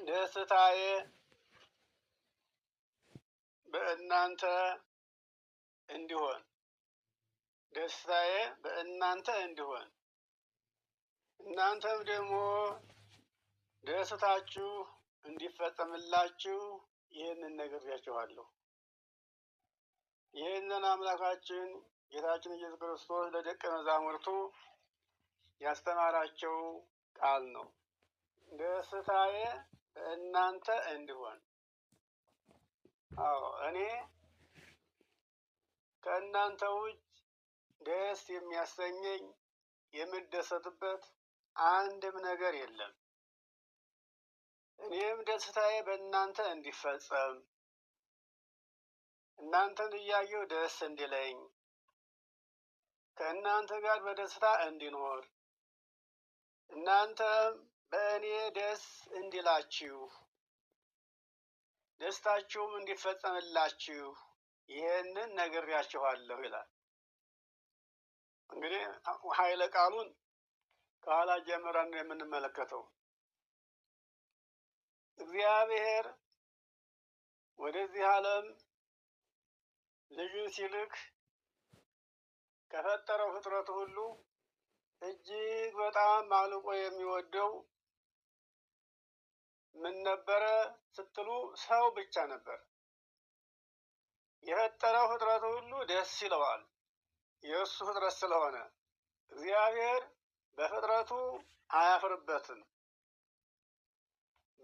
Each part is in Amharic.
ደስታዬ በእናንተ እንዲሆን ደስታዬ በእናንተ እንዲሆን እናንተም ደግሞ ደስታችሁ እንዲፈጸምላችሁ ይህንን ነግሬያችኋለሁ። ይህንን አምላካችን ጌታችን ኢየሱስ ክርስቶስ ለደቀ መዛሙርቱ ያስተማራቸው ቃል ነው። ደስታዬ በእናንተ እንዲሆን። አዎ እኔ ከእናንተ ውጭ ደስ የሚያሰኘኝ የምደሰትበት አንድም ነገር የለም። እኔም ደስታዬ በእናንተ እንዲፈጸም እናንተን እያየሁ ደስ እንዲለኝ ከእናንተ ጋር በደስታ እንዲኖር እናንተም በእኔ ደስ እንዲላችሁ ደስታችሁም እንዲፈጸምላችሁ ይህንን ነግሬያችኋለሁ ይላል። እንግዲህ ኃይለ ቃሉን ከኋላ ጀምረን ነው የምንመለከተው። እግዚአብሔር ወደዚህ ዓለም ልጁን ሲልክ ከፈጠረው ፍጥረት ሁሉ እጅግ በጣም አልቆ የሚወደው ምን ነበረ ስትሉ ሰው ብቻ ነበር። የፈጠረው ፍጥረት ሁሉ ደስ ይለዋል፣ የእሱ ፍጥረት ስለሆነ። እግዚአብሔር በፍጥረቱ አያፍርበትም፣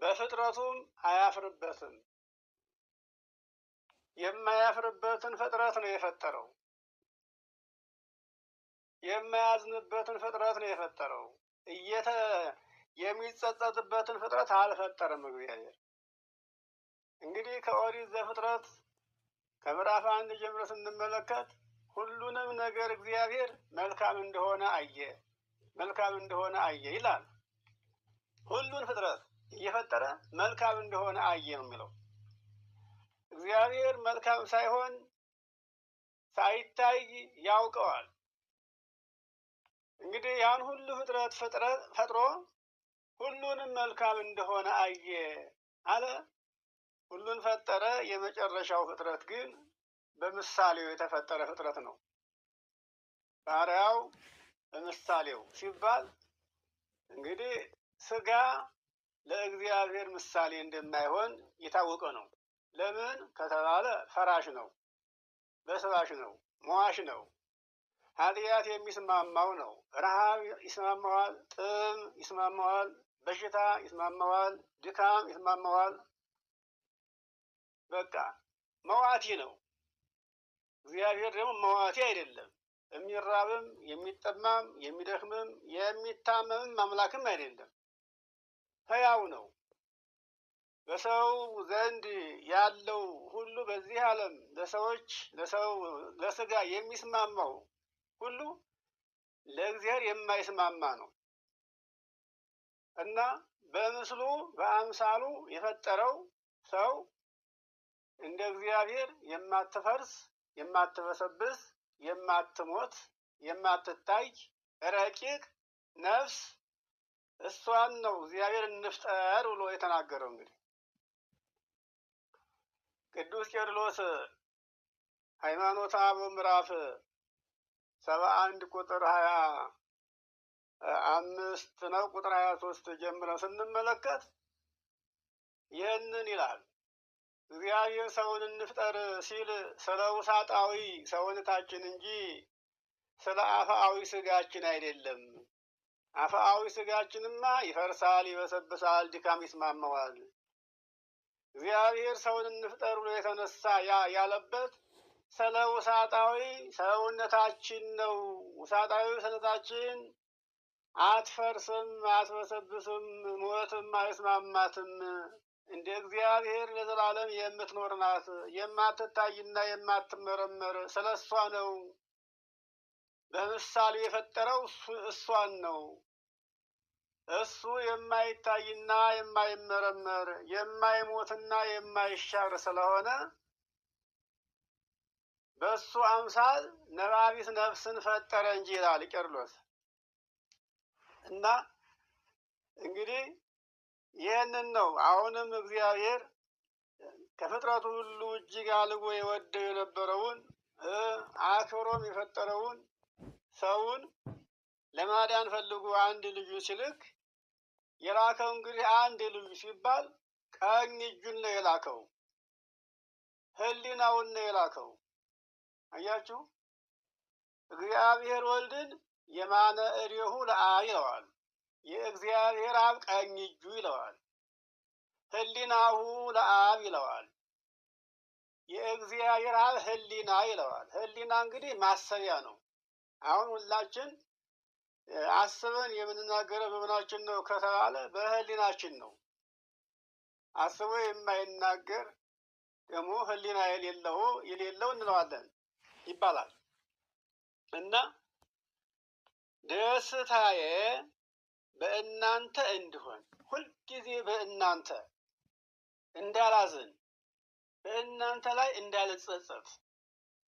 በፍጥረቱም አያፍርበትም። የማያፍርበትን ፍጥረት ነው የፈጠረው። የማያዝንበትን ፍጥረት ነው የፈጠረው። የሚጸጸትበትን ፍጥረት አልፈጠረም እግዚአብሔር። እንግዲህ ከኦሪት ዘፍጥረት ከምዕራፍ 1 ጀምሮ ስንመለከት ሁሉንም ነገር እግዚአብሔር መልካም እንደሆነ አየ፣ መልካም እንደሆነ አየ ይላል። ሁሉን ፍጥረት እየፈጠረ መልካም እንደሆነ አየ ነው የሚለው። እግዚአብሔር መልካም ሳይሆን ሳይታይ ያውቀዋል። እንግዲህ ያን ሁሉ ፍጥረት ፈጥሮ ሁሉንም መልካም እንደሆነ አየ አለ። ሁሉን ፈጠረ። የመጨረሻው ፍጥረት ግን በምሳሌው የተፈጠረ ፍጥረት ነው። ባሪያው በምሳሌው ሲባል እንግዲህ ስጋ ለእግዚአብሔር ምሳሌ እንደማይሆን የታወቀ ነው። ለምን ከተባለ ፈራሽ ነው፣ በስባሽ ነው፣ ሟሽ ነው። ኃጢአት የሚስማማው ነው። ረሃብ ይስማማዋል፣ ጥም ይስማማዋል፣ በሽታ ይስማማዋል፣ ድካም ይስማማዋል። በቃ መዋቲ ነው። እግዚአብሔር ደግሞ መዋቲ አይደለም። የሚራብም የሚጠማም የሚደክምም የሚታመምም አምላክም አይደለም። ሕያው ነው። በሰው ዘንድ ያለው ሁሉ በዚህ ዓለም ለስጋ የሚስማማው ሁሉ ለእግዚአብሔር የማይስማማ ነው እና በምስሉ በአምሳሉ የፈጠረው ሰው እንደ እግዚአብሔር የማትፈርስ የማትበሰብስ የማትሞት የማትታይ ረቂቅ ነፍስ እሷን ነው እግዚአብሔር እንፍጠር ብሎ የተናገረው። እንግዲህ ቅዱስ ቄርሎስ ሃይማኖተ አበው ምዕራፍ 71 ቁጥር 25 ነው ቁጥር 23 ጀምረን ስንመለከት ይህንን ይላል። እግዚአብሔር ሰውን እንፍጠር ሲል ስለ ውሳጣዊ ሰውነታችን እንጂ ስለ አፍአዊ ስጋችን አይደለም። አፍአዊ ስጋችንማ ይፈርሳል፣ ይበሰብሳል፣ ድካም ይስማማዋል። እግዚአብሔር ሰውን እንፍጠር ብሎ የተነሳ ያለበት ስለ ውሳጣዊ ሰውነታችን ነው። ውሳጣዊ ሰውነታችን አትፈርስም፣ አትበሰብስም፣ ሞትም አይስማማትም። እንደ እግዚአብሔር ለዘላለም የምትኖር ናት። የማትታይና የማትመረመር ስለ እሷ ነው። በምሳሌ የፈጠረው እሷን ነው። እሱ የማይታይና የማይመረመር የማይሞትና የማይሻር ስለሆነ በእሱ አምሳል ነባቢት ነፍስን ፈጠረ እንጂ ይላል ቄርሎስ። እና እንግዲህ ይህንን ነው አሁንም እግዚአብሔር ከፍጥረቱ ሁሉ እጅግ አልጎ የወደው የነበረውን አክብሮም የፈጠረውን ሰውን ለማዳን ፈልጎ አንድ ልጁ ሲልክ የላከው እንግዲህ አንድ ልጁ ሲባል ቀኝ እጁን ነው የላከው፣ ሕሊናውን ነው የላከው። አያችሁ፣ እግዚአብሔር ወልድን የማነ እዴሁ ለአብ ይለዋል፣ የእግዚአብሔር አብ ቀኝ እጁ ይለዋል። ሕሊናሁ ለአብ ይለዋል፣ የእግዚአብሔር አብ ሕሊና ይለዋል። ሕሊና እንግዲህ ማሰቢያ ነው። አሁን ሁላችን አስበን የምንናገረው በምናችን ነው ከተባለ በሕሊናችን ነው። አስቦ የማይናገር ደግሞ ሕሊና የሌለው እንለዋለን ይባላል። እና ደስታዬ በእናንተ እንዲሆን ሁልጊዜ በእናንተ እንዳላዝን፣ በእናንተ ላይ እንዳልጸጸት፣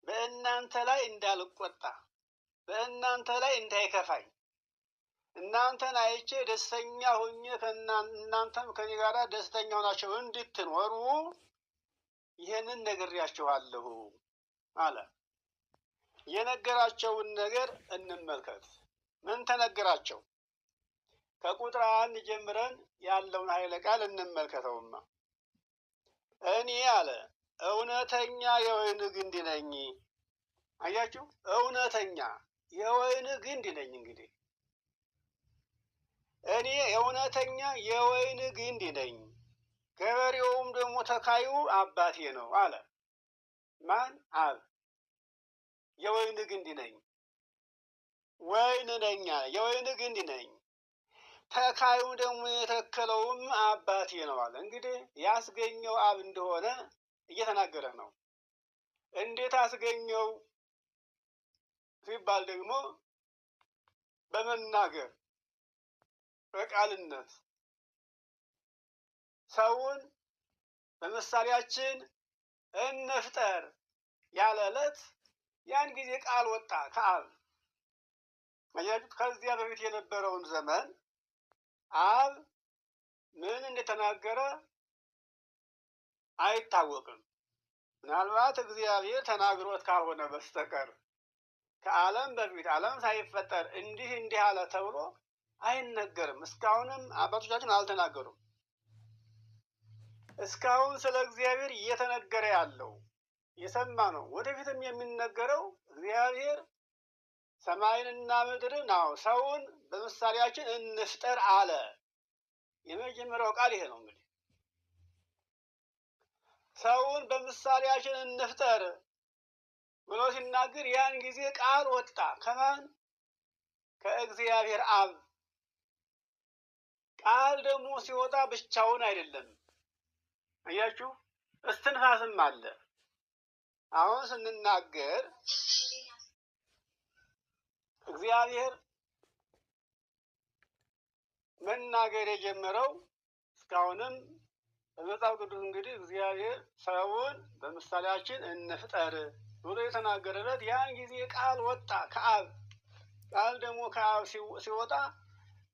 በእናንተ ላይ እንዳልቆጣ፣ በእናንተ ላይ እንዳይከፋኝ፣ እናንተን አይቼ ደስተኛ ሆኜ እናንተም ከኔ ጋር ደስተኛ ሆናችሁ እንድትኖሩ ይህንን ነግሬያችኋለሁ አለ። የነገራቸውን ነገር እንመልከት። ምን ተነገራቸው? ከቁጥር 1 ጀምረን ያለውን ኃይለ ቃል እንመልከተውማ። እኔ አለ እውነተኛ የወይን ግንድ ነኝ። አያችሁ፣ እውነተኛ የወይን ግንድ ነኝ። እንግዲህ እኔ እውነተኛ የወይን ግንድ ነኝ፣ ገበሬውም ደግሞ ተካዩ አባቴ ነው አለ። ማን? አብ። የወይን ግንድ ነኝ፣ ወይን ነኝ አለ። የወይን ግንድ ነኝ፣ ተካዩ ደግሞ የተከለውም አባቴ ነው አለ። እንግዲህ ያስገኘው አብ እንደሆነ እየተናገረ ነው። እንዴት አስገኘው ሲባል ደግሞ በመናገር በቃልነት ሰውን በምሳሌያችን እንፍጠር ያለ ዕለት ያን ጊዜ ቃል ወጣ ከአብ። አያችሁት? ከዚያ በፊት የነበረውን ዘመን አብ ምን እንደተናገረ አይታወቅም። ምናልባት እግዚአብሔር ተናግሮት ካልሆነ በስተቀር ከዓለም በፊት ዓለም ሳይፈጠር እንዲህ እንዲህ አለ ተብሎ አይነገርም። እስካሁንም አባቶቻችን አልተናገሩም። እስካሁን ስለ እግዚአብሔር እየተነገረ ያለው የሰማ ነው። ወደፊትም የሚነገረው እግዚአብሔር ሰማይንና ምድርን ነው ሰውን በምሳሌያችን እንፍጠር አለ። የመጀመሪያው ቃል ይሄ ነው። እንግዲህ ሰውን በምሳሌያችን እንፍጠር ብሎ ሲናገር ያን ጊዜ ቃል ወጣ። ከማን? ከእግዚአብሔር አብ። ቃል ደግሞ ሲወጣ ብቻውን አይደለም። አያችሁ፣ እስትንፋስም አለ። አሁን ስንናገር እግዚአብሔር መናገር የጀመረው እስካሁንም በመጽሐፍ ቅዱስ እንግዲህ እግዚአብሔር ሰውን በምሳሌያችን እንፍጠር ብሎ የተናገረለት ያን ጊዜ ቃል ወጣ ከአብ። ቃል ደግሞ ከአብ ሲወጣ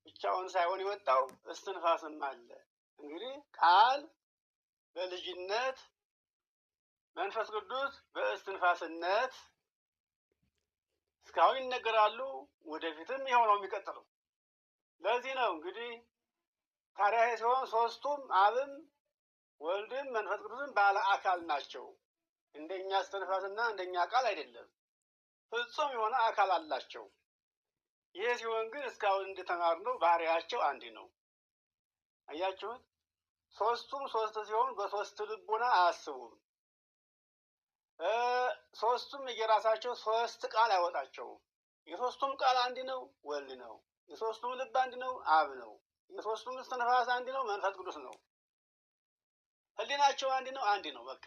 ብቻውን ሳይሆን የወጣው እስትንፋስም አለ። እንግዲህ ቃል በልጅነት መንፈስ ቅዱስ በእስትንፋስነት እስካሁን ይነገራሉ። ወደፊትም ይኸው ነው የሚቀጥለው። ለዚህ ነው እንግዲህ ታዲያ ሲሆን ሶስቱም አብም ወልድም መንፈስ ቅዱስም ባለ አካል ናቸው። እንደኛ እስትንፋስና እንደኛ ቃል አይደለም። ፍጹም የሆነ አካል አላቸው። ይሄ ሲሆን ግን እስካሁን እንደተማርነው ባህሪያቸው አንድ ነው። አያችሁት? ሶስቱም ሶስት ሲሆን በሶስት ልቦና አያስቡም። ሶስቱም የራሳቸው ሶስት ቃል አይወጣቸውም። የሶስቱም ቃል አንድ ነው፣ ወልድ ነው። የሶስቱም ልብ አንድ ነው፣ አብ ነው። የሶስቱም እስትንፋስ አንድ ነው፣ መንፈስ ቅዱስ ነው። ህሊናቸው አንድ ነው፣ አንድ ነው። በቃ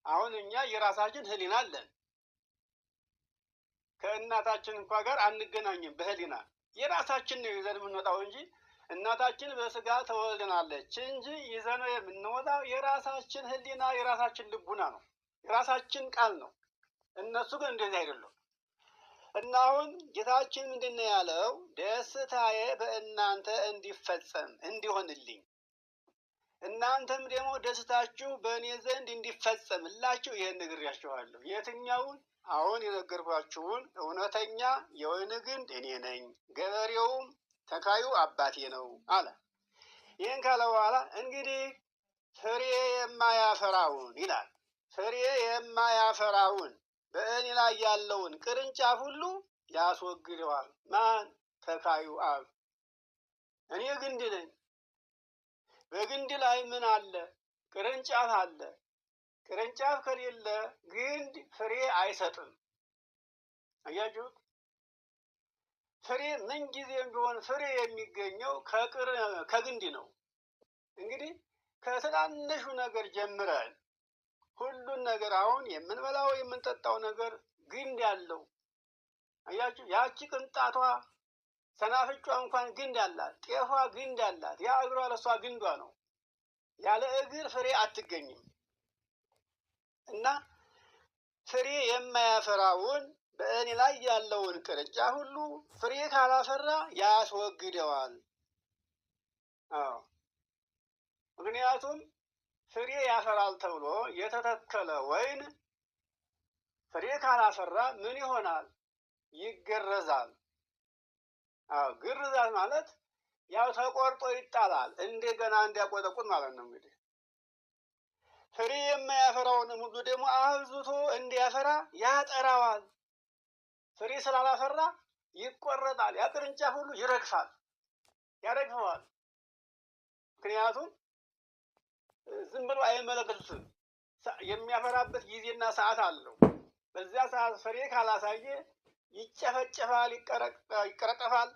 አሁን እኛ የራሳችን ህሊና አለን። ከእናታችን እንኳ ጋር አንገናኝም በህሊና። የራሳችን ነው ይዘን የምንወጣው እንጂ እናታችን በስጋ ተወልደናለች እንጂ ይዘነው የምንወጣው የራሳችን ህሊና የራሳችን ልቡና ነው፣ የራሳችን ቃል ነው። እነሱ ግን እንደዚህ አይደሉም። እና አሁን ጌታችን ምንድን ነው ያለው? ደስታዬ በእናንተ እንዲፈጸም እንዲሆንልኝ፣ እናንተም ደግሞ ደስታችሁ በእኔ ዘንድ እንዲፈጸምላችሁ ይህን ነግሬያችኋለሁ። የትኛውን? አሁን የነገርኳችሁን እውነተኛ የወይን ግንድ እኔ ነኝ፣ ገበሬውም ተካዩ አባቴ ነው አለ። ይህን ካለ በኋላ እንግዲህ ፍሬ የማያፈራውን ይላል። ፍሬ የማያፈራውን በእኔ ላይ ያለውን ቅርንጫፍ ሁሉ ያስወግደዋል። ማን? ተካዩ አብ። እኔ ግንድ ነኝ። በግንድ ላይ ምን አለ? ቅርንጫፍ አለ። ቅርንጫፍ ከሌለ ግንድ ፍሬ አይሰጥም። አያችሁት? ፍሬ ምንጊዜም ቢሆን ፍሬ የሚገኘው ከግንድ ነው። እንግዲህ ከትናንሹ ነገር ጀምረን ሁሉን ነገር አሁን የምንበላው የምንጠጣው ነገር ግንድ ያለው አያችሁ። ያቺ ቅንጣቷ ሰናፍጯ እንኳን ግንድ አላት። ጤፏ ግንድ አላት። ያ እግሯ ለሷ ግንዷ ነው። ያለ እግር ፍሬ አትገኝም። እና ፍሬ የማያፈራውን በእኔ ላይ ያለውን ቅርንጫፍ ሁሉ ፍሬ ካላፈራ ያስወግደዋል። አዎ፣ ምክንያቱም ፍሬ ያፈራል ተብሎ የተተከለ ወይን ፍሬ ካላፈራ ምን ይሆናል? ይገረዛል። አዎ፣ ግርዛት ማለት ያው ተቆርጦ ይጣላል፣ እንደገና እንዲያቆጠቁጥ ማለት ነው። እንግዲህ ፍሬ የማያፈራውንም ሁሉ ደግሞ አብዝቶ እንዲያፈራ ያጠራዋል። ፍሬ ስላላፈራ ይቆረጣል። ያ ቅርንጫፍ ሁሉ ይረግፋል፣ ያረግፈዋል። ምክንያቱም ዝም ብሎ አይመለከቱትም። የሚያፈራበት ጊዜና ሰዓት አለው። በዚያ ሰዓት ፍሬ ካላሳየ ይጨፈጨፋል፣ ይቀረጠፋል፣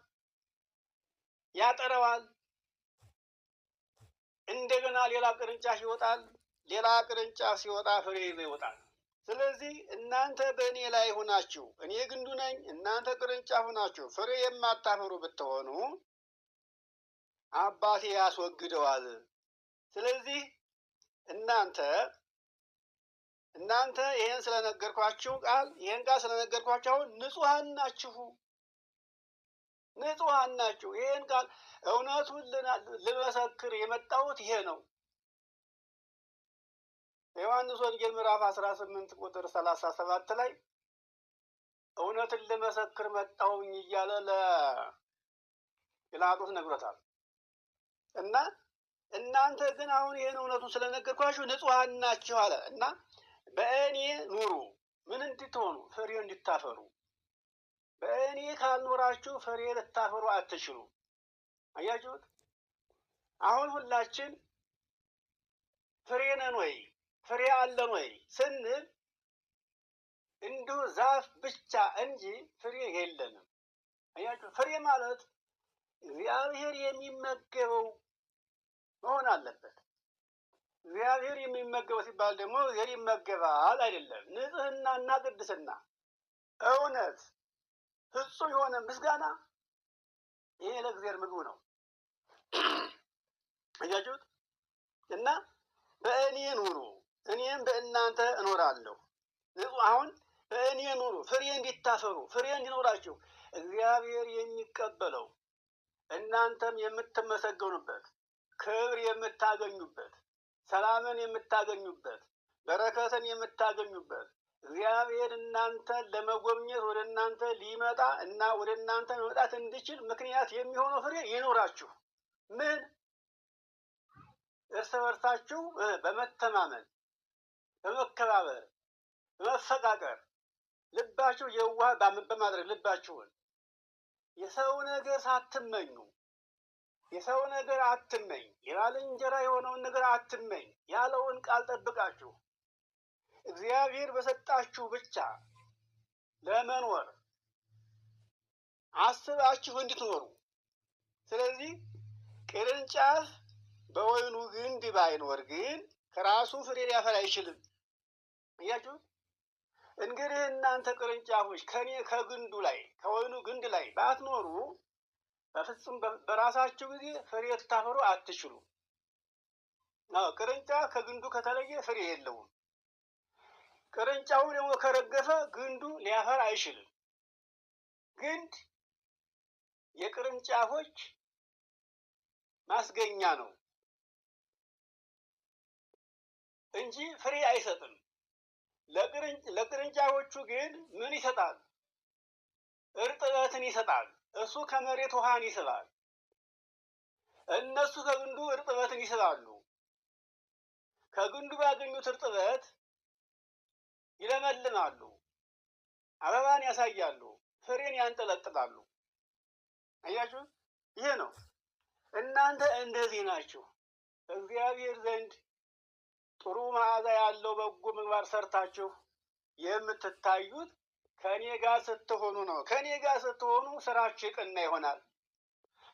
ያጠረዋል። እንደገና ሌላ ቅርንጫፍ ይወጣል። ሌላ ቅርንጫፍ ሲወጣ ፍሬ ይዞ ይወጣል። ስለዚህ እናንተ በእኔ ላይ ሆናችሁ፣ እኔ ግንዱ ነኝ፣ እናንተ ቅርንጫፍ ሆናችሁ ፍሬ የማታፈሩ ብትሆኑ አባቴ ያስወግደዋል። ስለዚህ እናንተ ይሄን ስለነገርኳችሁ ይሄን ቃል ስለነገርኳችሁ አሁን ንጹሐን ናችሁ፣ ንጹሐን ናችሁ። ይሄን ቃል እውነቱን ልመሰክር የመጣሁት ይሄ ነው። ዮሐንስ ወንጌል ምዕራፍ 18 ቁጥር 37 ላይ እውነትን ልመሰክር መጣሁኝ እያለ ለጲላጦስ ነግሮታል። እና እናንተ ግን አሁን ይሄን እውነቱን ስለነገርኳችሁ ንጹሐን ናችሁ አለ። እና በእኔ ኑሩ። ምን እንድትሆኑ? ፍሬ እንድታፈሩ። በእኔ ካልኖራችሁ ፍሬ ልታፈሩ አትችሉ። አያችሁት? አሁን ሁላችን ፍሬ ነን ወይ ፍሬ አለን ወይ ስንል እንዲሁ ዛፍ ብቻ እንጂ ፍሬ የለንም። አያችሁ? ፍሬ ማለት እግዚአብሔር የሚመገበው መሆን አለበት። እግዚአብሔር የሚመገበው ሲባል ደግሞ እግዚአብሔር ይመገባል አይደለም። ንጽህናና ቅድስና፣ እውነት፣ ፍጹም የሆነ ምስጋና፣ ይሄ ለእግዚአብሔር ምግቡ ነው። አያችሁት? እና በእኔ ኑሩ እኔም በእናንተ እኖራለሁ። አሁን በእኔ ኑሩ፣ ፍሬ እንዲታፈሩ፣ ፍሬ እንዲኖራችሁ እግዚአብሔር የሚቀበለው እናንተም የምትመሰገኑበት፣ ክብር የምታገኙበት፣ ሰላምን የምታገኙበት፣ በረከትን የምታገኙበት፣ እግዚአብሔር እናንተን ለመጎብኘት ወደ እናንተ ሊመጣ እና ወደ እናንተ መምጣት እንዲችል ምክንያት የሚሆነው ፍሬ ይኖራችሁ። ምን? እርስ በርሳችሁ በመተማመን፣ በመከባበር፣ በመፈቃቀር፣ ልባችሁ የዋህ በማድረግ ልባችሁን የሰው ነገር ሳትመኙ፣ የሰው ነገር አትመኝ፣ የባልንጀራ የሆነውን ነገር አትመኝ ያለውን ቃል ጠብቃችሁ እግዚአብሔር በሰጣችሁ ብቻ ለመኖር አስባችሁ እንድትኖሩ። ስለዚህ ቅርንጫፍ በወይኑ ግንድ ባይኖር ግን ከራሱ ፍሬ ሊያፈራ አይችልም። እያችሁት? እንግዲህ እናንተ ቅርንጫፎች ከኔ ከግንዱ ላይ ከወይኑ ግንድ ላይ ባትኖሩ በፍጹም በራሳችሁ ጊዜ ፍሬ ልታፈሩ አትችሉ። ቅርንጫፍ ከግንዱ ከተለየ ፍሬ የለውም። ቅርንጫፉ ደግሞ ከረገፈ ግንዱ ሊያፈራ አይችልም። ግንድ የቅርንጫፎች ማስገኛ ነው እንጂ ፍሬ አይሰጥም። ለቅርንጫፎቹ ግን ምን ይሰጣል? እርጥበትን ይሰጣል። እሱ ከመሬት ውሃን ይስባል። እነሱ ከግንዱ እርጥበትን ይስባሉ። ከግንዱ ባገኙት እርጥበት ይለመልማሉ፣ አበባን ያሳያሉ፣ ፍሬን ያንጠለጥላሉ። አያችሁ፣ ይሄ ነው። እናንተ እንደዚህ ናችሁ። እግዚአብሔር ዘንድ ጥሩ መዓዛ ያለው በጎ ምግባር ሰርታችሁ የምትታዩት ከኔ ጋር ስትሆኑ ነው። ከኔ ጋር ስትሆኑ ስራችሁ የቀና ይሆናል፣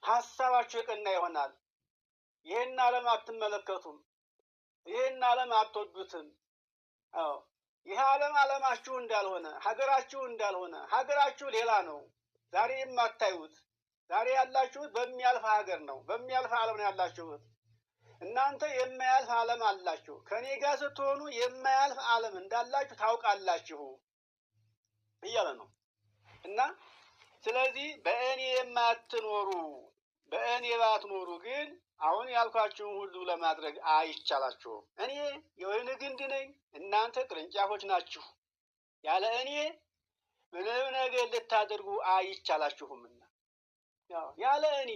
ሀሳባችሁ የቀና ይሆናል። ይህን ዓለም አትመለከቱም፣ ይህን ዓለም አትወዱትም። አዎ፣ ይህ ዓለም ዓለማችሁ እንዳልሆነ፣ ሀገራችሁ እንዳልሆነ፣ ሀገራችሁ ሌላ ነው። ዛሬ የማታዩት፣ ዛሬ ያላችሁት በሚያልፍ ሀገር ነው፣ በሚያልፍ ዓለም ነው ያላችሁት። እናንተ የማያልፍ ዓለም አላችሁ። ከኔ ጋር ስትሆኑ የማያልፍ ዓለም እንዳላችሁ ታውቃላችሁ እያለ ነው። እና ስለዚህ በእኔ የማትኖሩ በእኔ ባትኖሩ ግን አሁን ያልኳችሁን ሁሉ ለማድረግ አይቻላችሁም። እኔ የወይን ግንድ ነኝ፣ እናንተ ቅርንጫፎች ናችሁ። ያለ እኔ ምንም ነገር ልታደርጉ አይቻላችሁምና ያለ እኔ።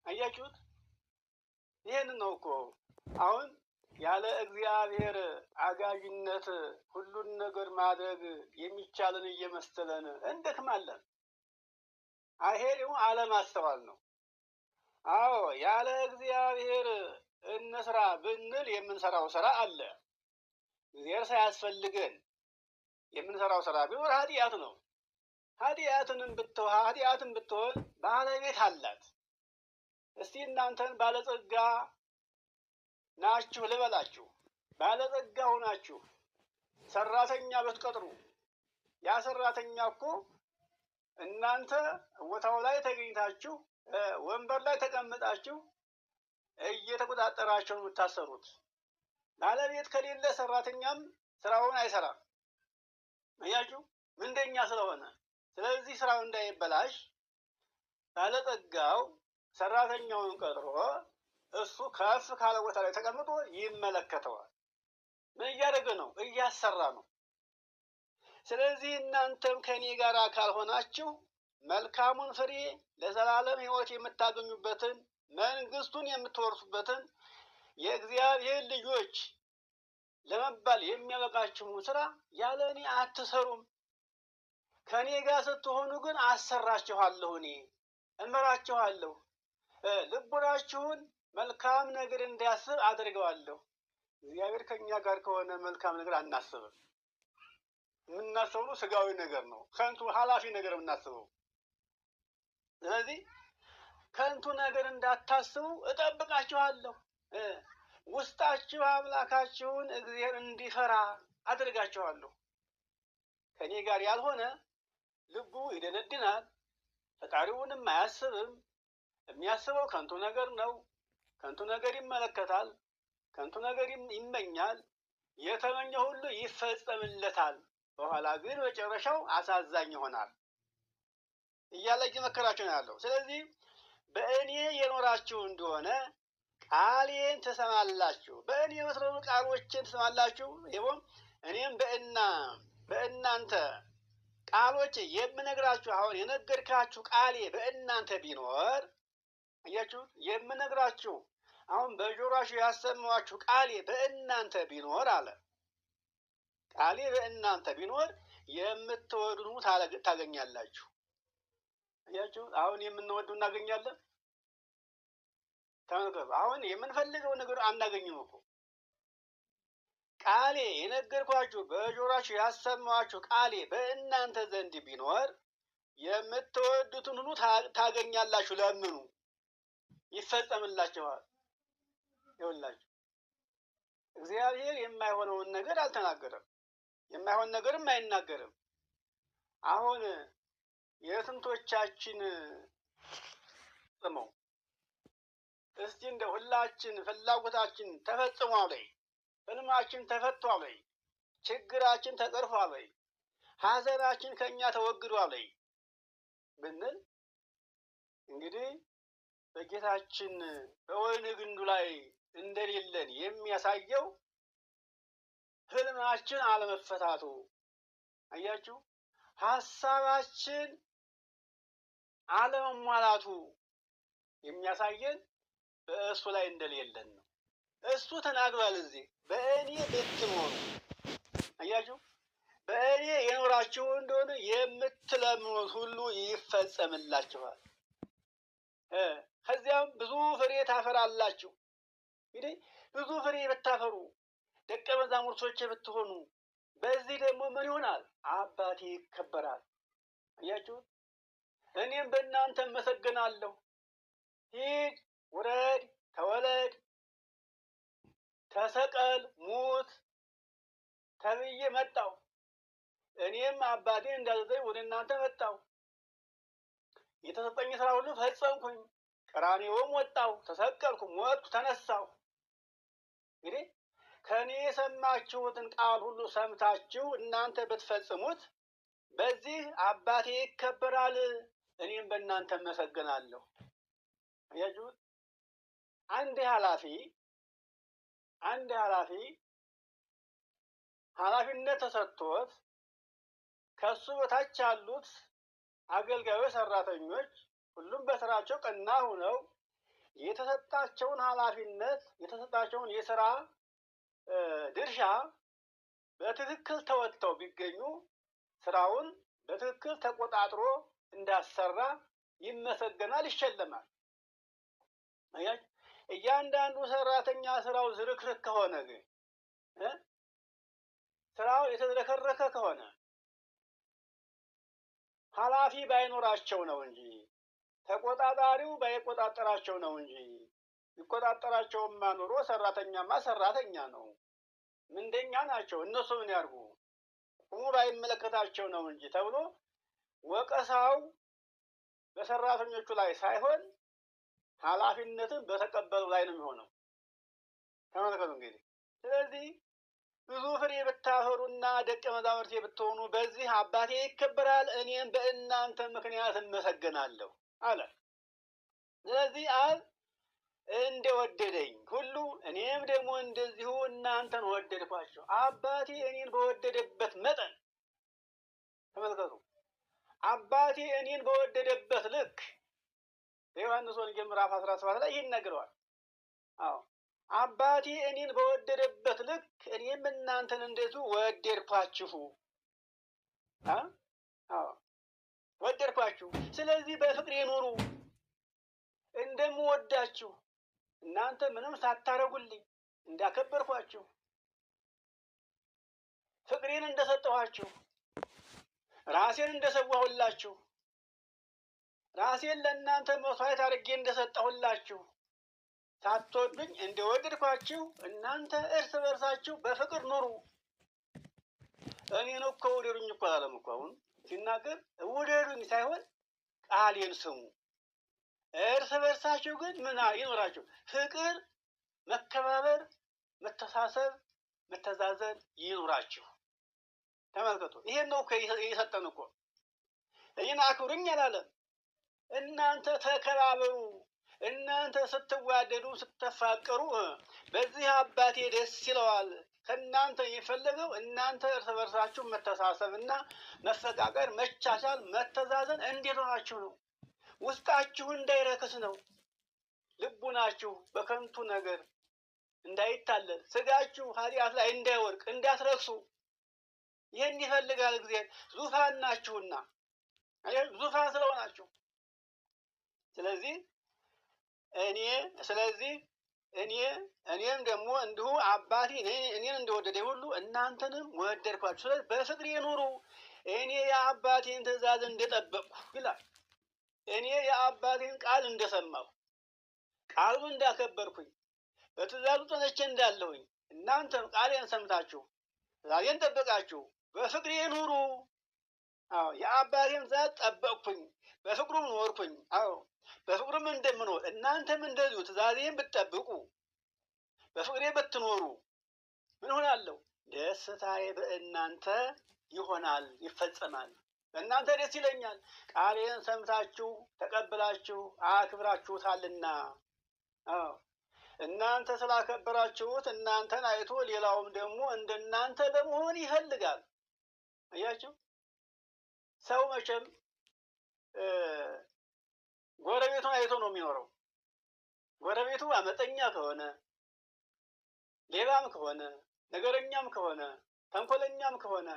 አያችሁት? ይህን ነው እኮ አሁን ያለ እግዚአብሔር አጋዥነት ሁሉን ነገር ማድረግ የሚቻለን እየመሰለን እንደክማለን። አይሄድም፣ አለማስተዋል ነው። አዎ፣ ያለ እግዚአብሔር እንስራ ብንል የምንሰራው ስራ አለ። እግዚአብሔር ሳያስፈልገን የምንሰራው ስራ ቢኖር ኃጢአት ነው። ኃጢአትን ብትሆን ባለቤት አላት። እስቲ እናንተን ባለጸጋ ናችሁ ልበላችሁ። ባለጸጋ ሆናችሁ ሰራተኛ ብትቀጥሩ ያ ሰራተኛ እኮ እናንተ ቦታው ላይ ተገኝታችሁ ወንበር ላይ ተቀምጣችሁ እየተቆጣጠራችሁ ነው የምታሰሩት። ባለቤት ከሌለ ሰራተኛም ስራውን አይሰራም። አያችሁ፣ ምንደኛ ስለሆነ። ስለዚህ ስራው እንዳይበላሽ ባለጸጋው ሰራተኛውን ቀጥሮ እሱ ከፍ ካለ ቦታ ላይ ተቀምጦ ይመለከተዋል። ምን እያደረገ ነው? እያሰራ ነው። ስለዚህ እናንተም ከኔ ጋር ካልሆናችሁ መልካሙን ፍሬ ለዘላለም ሕይወት የምታገኙበትን መንግስቱን የምትወርሱበትን የእግዚአብሔር ልጆች ለመባል የሚያበቃችሁን ስራ ያለ እኔ አትሰሩም። ከኔ ጋር ስትሆኑ ግን አሰራችኋለሁ፣ እኔ እመራችኋለሁ። ልቡናችሁን መልካም ነገር እንዲያስብ አድርገዋለሁ። እግዚአብሔር ከኛ ጋር ከሆነ መልካም ነገር አናስብም። የምናስበው ስጋዊ ነገር ነው፣ ከንቱ ኃላፊ ነገር የምናስበው። ስለዚህ ከንቱ ነገር እንዳታስቡ እጠብቃችኋለሁ። ውስጣችሁ አምላካችሁን እግዚአብሔር እንዲፈራ አድርጋችኋለሁ። ከኔ ጋር ያልሆነ ልቡ ይደነድናል፣ ፈጣሪውንም አያስብም። የሚያስበው ከንቱ ነገር ነው። ከንቱ ነገር ይመለከታል፣ ከንቱ ነገር ይመኛል። የተመኘ ሁሉ ይፈጸምለታል። በኋላ ግን መጨረሻው አሳዛኝ ይሆናል እያለ እየመከራችሁ ነው ያለው። ስለዚህ በእኔ የኖራችሁ እንደሆነ ቃሌን ትሰማላችሁ። በእኔ የምትኖሩ ቃሎችን ትሰማላችሁ። ይኸውም እኔም በእናንተ ቃሎች የምነግራችሁ አሁን የነገርካችሁ ቃሌ በእናንተ ቢኖር፣ አያችሁ፣ የምነግራችሁ አሁን በጆሮአችሁ ያሰማኋችሁ ቃሌ በእናንተ ቢኖር አለ። ቃሌ በእናንተ ቢኖር የምትወዱን ታገኛላችሁ። አያችሁ፣ አሁን የምንወዱ እናገኛለን። ተመልከቱ፣ አሁን የምንፈልገው ነገር አናገኝም እኮ። ቃሌ የነገርኳችሁ በጆሮአችሁ ያሰማኋችሁ ቃሌ በእናንተ ዘንድ ቢኖር የምትወዱትን ሁሉ ታገኛላችሁ። ለምኑ ይፈጸምላችኋል። ይኸውላችሁ እግዚአብሔር የማይሆነውን ነገር አልተናገረም፣ የማይሆን ነገርም አይናገርም። አሁን የስንቶቻችን ጽመው እስቲ እንደ ሁላችን ፍላጎታችን ተፈጽሟል ወይ? ህልማችን ተፈቷል ወይ? ችግራችን ተቀርፏል ወይ? ሐዘናችን ከኛ ተወግዷል ወይ? ብንል እንግዲህ በጌታችን በወይን ግንዱ ላይ እንደሌለን የሚያሳየው ህልማችን አለመፈታቱ። አያችሁ፣ ሀሳባችን አለመሟላቱ የሚያሳየን በእሱ ላይ እንደሌለን ነው። እሱ ተናግሯል እዚህ በእኔ ብትኖሩ። አያችሁ፣ በእኔ የኖራችሁ እንደሆነ የምትለምኑት ሁሉ ይፈጸምላችኋል። ከዚያም ብዙ ፍሬ ታፈራላችሁ። እንግዲህ ብዙ ፍሬ ብታፈሩ ደቀ መዛሙርቶቼ ብትሆኑ በዚህ ደግሞ ምን ይሆናል? አባቴ ይከበራል። አያችሁ፣ እኔም በእናንተ እመሰገናለሁ። ሂድ፣ ውረድ፣ ተወለድ፣ ተሰቀል፣ ሙት ተብዬ መጣሁ። እኔም አባቴ እንዳዘዘኝ ወደ እናንተ መጣሁ። የተሰጠኝ ስራ ሁሉ ፈጸምኩኝ። ቀራንዮም ወጣሁ፣ ተሰቀልኩ፣ ሞትኩ፣ ተነሳሁ። እንግዲህ ከእኔ የሰማችሁትን ቃል ሁሉ ሰምታችሁ እናንተ ብትፈጽሙት በዚህ አባቴ ይከበራል፣ እኔም በእናንተ እመሰገናለሁ። አያችሁት? አንድ ኃላፊ ኃላፊነት ተሰጥቶት ከሱ በታች ያሉት አገልጋዮች፣ ሰራተኞች ሁሉም በስራቸው ቀና ሆነው የተሰጣቸውን ኃላፊነት የተሰጣቸውን የስራ ድርሻ በትክክል ተወጥተው ቢገኙ ስራውን በትክክል ተቆጣጥሮ እንዳሰራ ይመሰገናል፣ ይሸለማል። አያችሁ፣ እያንዳንዱ ሰራተኛ ስራው ዝርክርክ ከሆነ ግን ስራው የተዝረከረከ ከሆነ ኃላፊ ባይኖራቸው ነው እንጂ ተቆጣጣሪው ባይቆጣጠራቸው ነው እንጂ ይቆጣጠራቸውማ ኑሮ ሰራተኛማ ሰራተኛ ነው፣ ምንደኛ ናቸው፣ እነሱ ምን ያርጉ፣ ቁሙ ባይመለከታቸው ነው እንጂ ተብሎ ወቀሳው በሰራተኞቹ ላይ ሳይሆን ኃላፊነትን በተቀበሉ ላይ ነው የሚሆነው። ተመልከቱ እንግዲህ። ስለዚህ ብዙ ፍሬ ብታፈሩና ደቀ መዛሙርቴ ብትሆኑ በዚህ አባቴ ይከበራል፣ እኔም በእናንተ ምክንያት እመሰገናለሁ አለ። ስለዚህ አብ እንደወደደኝ ሁሉ እኔም ደግሞ እንደዚሁ እናንተን ወደድኳቸው። አባቴ እኔን በወደደበት መጠን ተመልከቱ፣ አባቴ እኔን በወደደበት ልክ በዮሐንስ ወንጌል ምዕራፍ 17 ላይ ይነግረዋል። አዎ አባቴ እኔን በወደደበት ልክ እኔም እናንተን እንደዚሁ ወደድኳችሁ። ወደድኳችሁ። ስለዚህ በፍቅሬ ኑሩ። እንደምወዳችሁ እናንተ ምንም ሳታረጉልኝ እንዳከበርኳችሁ፣ ፍቅሬን እንደሰጠኋችሁ፣ ራሴን እንደሰዋሁላችሁ፣ ራሴን ለእናንተ መስዋዕት አድርጌ እንደሰጠሁላችሁ ሳትወዱኝ እንደወደድኳችሁ እናንተ እርስ በርሳችሁ በፍቅር ኑሩ። እኔን እኮ ውደዱኝ እኮ አላለም እኮ። አሁን ሲናገር ውደዱኝ ሳይሆን ቃሌን ስሙ። እርስ በርሳችሁ ግን ምን ይኖራችሁ? ፍቅር፣ መከባበር፣ መተሳሰብ፣ መተዛዘን ይኖራችሁ። ተመልከቱ፣ ይሄን ነው እኮ የሰጠን እኮ። እኔን አክብሩኝ አላለም። እናንተ ተከባበሩ። እናንተ ስትዋደዱ ስትፋቀሩ በዚህ አባቴ ደስ ይለዋል። ከእናንተ የሚፈለገው እናንተ እርስ በርሳችሁ መተሳሰብና መፈቃቀር፣ መቻቻል፣ መተዛዘን እንዲኖራችሁ ነው። ውስጣችሁ እንዳይረክስ ነው። ልቡናችሁ በከንቱ ነገር እንዳይታለል፣ ስጋችሁ ኃጢአት ላይ እንዳይወድቅ፣ እንዳትረክሱ ይህን ይፈልጋል እግዚአብሔር። ዙፋን ናችሁና፣ ዙፋን ስለሆናችሁ። ስለዚህ እኔም ደግሞ እንዲሁ አባቴ እኔን እንደወደደ ሁሉ እናንተንም ወደድኳችሁ። ስለዚህ በፍቅሬ ኑሩ። እኔ የአባቴን ትእዛዝ እንደጠበቅኩ ይላል። እኔ የአባቴን ቃል እንደሰማሁ፣ ቃሉን እንዳከበርኩኝ፣ በትእዛዙ ጸንቼ እንዳለሁኝ እናንተም ቃሌን ሰምታችሁ ትእዛዜን ጠበቃችሁ በፍቅሬ ኑሩ። አዎ የአባቴን ትእዛዝ ጠበቅኩኝ፣ በፍቅሩም ኖርኩኝ። አዎ በፍቅሩም እንደምኖር እናንተም እንደዚሁ ትእዛዜን ብትጠብቁ በፍቅሬ ብትኖሩ ምን ሆናለሁ? ደስታዬ በእናንተ ይሆናል፣ ይፈጸማል። እናንተ ደስ ይለኛል፣ ቃሌን ሰምታችሁ ተቀብላችሁ አክብራችሁታልና። እናንተ ስላከበራችሁት እናንተን አይቶ ሌላውም ደግሞ እንደናንተ ለመሆን ይፈልጋል። አያችሁ፣ ሰው መቼም ጎረቤቱን አይቶ ነው የሚኖረው። ጎረቤቱ አመፀኛ ከሆነ፣ ሌባም ከሆነ፣ ነገረኛም ከሆነ፣ ተንኮለኛም ከሆነ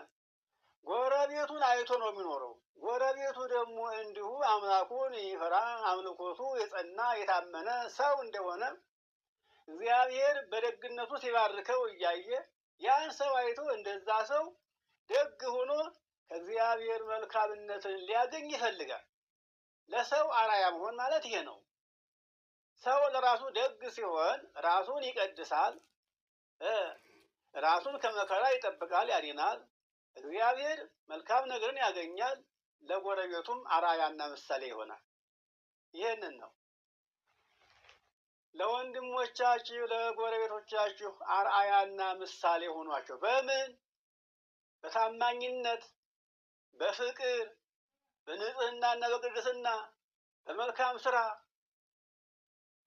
ጎረቤቱን አይቶ ነው የሚኖረው። ጎረቤቱ ደግሞ እንዲሁ አምላኩን ይፈራ፣ አምልኮቱ የጸና የታመነ ሰው እንደሆነ እግዚአብሔር በደግነቱ ሲባርከው እያየ ያን ሰው አይቶ እንደዛ ሰው ደግ ሆኖ ከእግዚአብሔር መልካምነትን ሊያገኝ ይፈልጋል። ለሰው አራያ መሆን ማለት ይሄ ነው። ሰው ለራሱ ደግ ሲሆን ራሱን ይቀድሳል፣ ራሱን ከመከራ ይጠብቃል፣ ያድናል። እግዚአብሔር መልካም ነገርን ያገኛል፣ ለጎረቤቱም አራያና ምሳሌ ይሆናል። ይህንን ነው ለወንድሞቻችሁ ለጎረቤቶቻችሁ አርአያና ምሳሌ ሆኗቸው። በምን? በታማኝነት፣ በፍቅር፣ በንጽህናና በቅድስና፣ በመልካም ስራ፣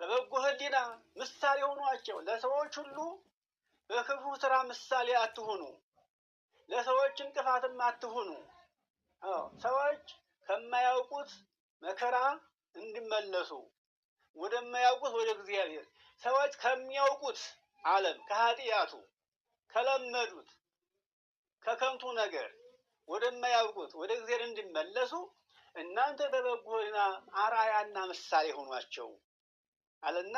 በበጎ ሕሊና ምሳሌ ሆኗቸው። ለሰዎች ሁሉ በክፉ ስራ ምሳሌ አትሁኑ፣ ለሰዎች እንቅፋትም አትሁኑ። ሰዎች ከማያውቁት መከራ እንዲመለሱ ወደማያውቁት ወደ እግዚአብሔር፣ ሰዎች ከሚያውቁት ዓለም ከኃጢአቱ ከለመዱት ከከንቱ ነገር ወደማያውቁት ወደ እግዚአብሔር እንዲመለሱ እናንተ በበጎ ሕሊና አርአያና ምሳሌ ሆኗቸው አለና፣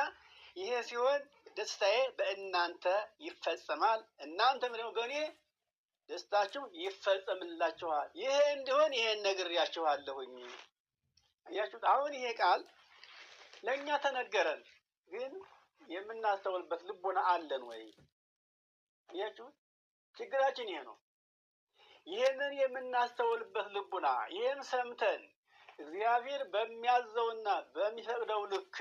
ይሄ ሲሆን ደስታዬ በእናንተ ይፈጸማል፣ እናንተም ደግሞ በእኔ ደስታችሁ ይፈጸምላችኋል። ይሄ እንዲሆን ይሄን ነግሬያችኋለሁኝ። አያችሁት? አሁን ይሄ ቃል ለእኛ ተነገረን፣ ግን የምናስተውልበት ልቦና አለን ወይ? አያችሁት? ችግራችን ይሄ ነው። ይሄንን የምናስተውልበት ልቡና፣ ይሄን ሰምተን እግዚአብሔር በሚያዘውና በሚፈቅደው ልክ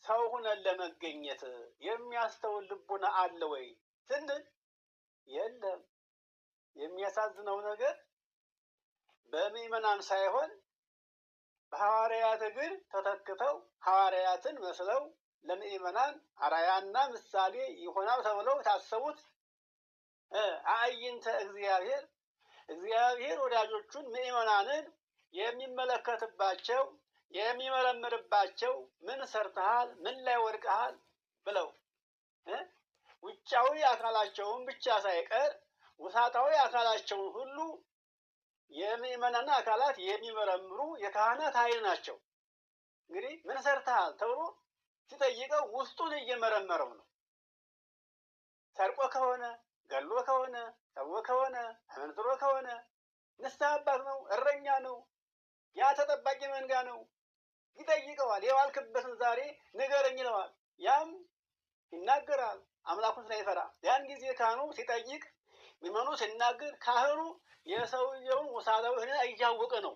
ሰው ሁነን ለመገኘት የሚያስተውል ልቡና አለ ወይ ስንል የለም። የሚያሳዝነው ነገር በምዕመናን ሳይሆን በሐዋርያት እግር ተተክተው ሐዋርያትን መስለው ለምዕመናን አርአያና ምሳሌ ይሆናል ተብለው የታሰቡት አዕይንተ እግዚአብሔር፣ እግዚአብሔር ወዳጆቹን ምዕመናንን የሚመለከትባቸው የሚመረምርባቸው፣ ምን ሰርተሃል፣ ምን ላይ ወድቀሃል ብለው ውጫዊ አካላቸውን ብቻ ሳይቀር ውሳጣዊ አካላቸውን ሁሉ የምዕመናን አካላት የሚመረምሩ የካህናት ኃይል ናቸው። እንግዲህ ምን ሰርተሃል ተብሎ ሲጠይቀው ውስጡን እየመረመረው ነው። ሰርቆ ከሆነ፣ ገሎ ከሆነ፣ ሰብሮ ከሆነ፣ አመንዝሮ ከሆነ ንስሐ አባት ነው፣ እረኛ ነው፣ ያ ተጠባቂ መንጋ ነው። ይጠይቀዋል። የዋልክበትን ዛሬ ንገረኝ ይለዋል። ያም ይናገራል አምላኩን ሳይፈራ። ያን ጊዜ ካህኑ ሲጠይቅ፣ ምዕመኑ ሲናገር፣ ካህኑ የሰውየውን ውሳጣዊ ሕሊና እያወቀ ነው፣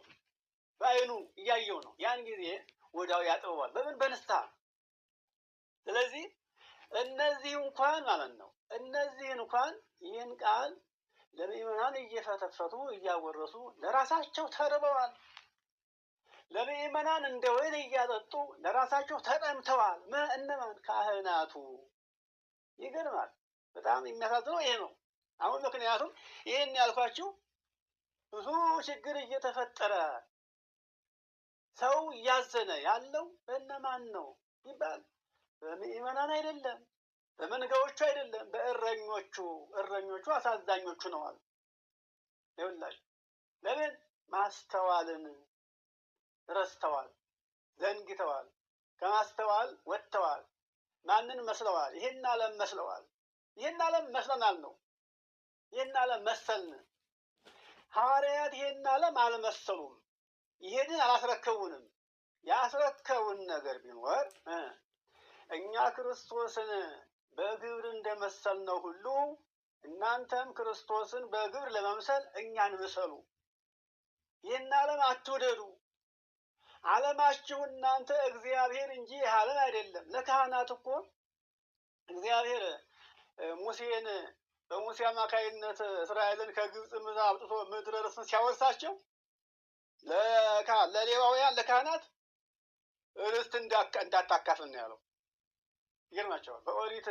በዓይኑ እያየው ነው። ያን ጊዜ ወዲያው ያጥበዋል። በምን? በንስሐ። ስለዚህ እነዚህ እንኳን ማለት ነው እነዚህ እንኳን ይህን ቃል ለምዕመናን እየፈተፈቱ እያወረሱ ለራሳቸው ተርበዋል። ለምዕመናን እንደ ወይን እያጠጡ ለራሳቸው ተጠምተዋል። እነማን? ካህናቱ። ይገርማል። በጣም የሚያሳዝነው ይሄ ነው። አሁን ምክንያቱም ይህን ያልኳችሁ ብዙ ችግር እየተፈጠረ ሰው እያዘነ ያለው በእነማን ነው ይባል? በምዕመናን አይደለም፣ በመንጋዎቹ አይደለም፣ በእረኞቹ። እረኞቹ አሳዛኞቹ ነዋል። ይኸውላችሁ ለምን? ማስተዋልን ረስተዋል፣ ዘንግተዋል፣ ከማስተዋል ወጥተዋል። ማንን መስለዋል? ይህን ዓለም መስለዋል። ይህን ዓለም መስለናል ነው። ይህን ዓለም መሰልን። ሐዋርያት ይህን ዓለም አልመሰሉም። ይሄንን አላስረከቡንም። ያስረከቡን ነገር ቢኖር እኛ ክርስቶስን በግብር እንደመሰልነው ሁሉ እናንተም ክርስቶስን በግብር ለመምሰል እኛን ምሰሉ። ይህን ዓለም አትውደዱ። ዓለማችሁ እናንተ እግዚአብሔር እንጂ ይህ ዓለም አይደለም። ለካህናት እኮ እግዚአብሔር ሙሴን በሙሴ አማካይነት እስራኤልን ከግብፅ ምድር አውጥቶ ምድረ ርስትን ሲያወርሳቸው ለሌዋውያን ለካህናት ርስት እንዳታካፍል ነው ያለው። ይገርማቸዋል። በኦሪት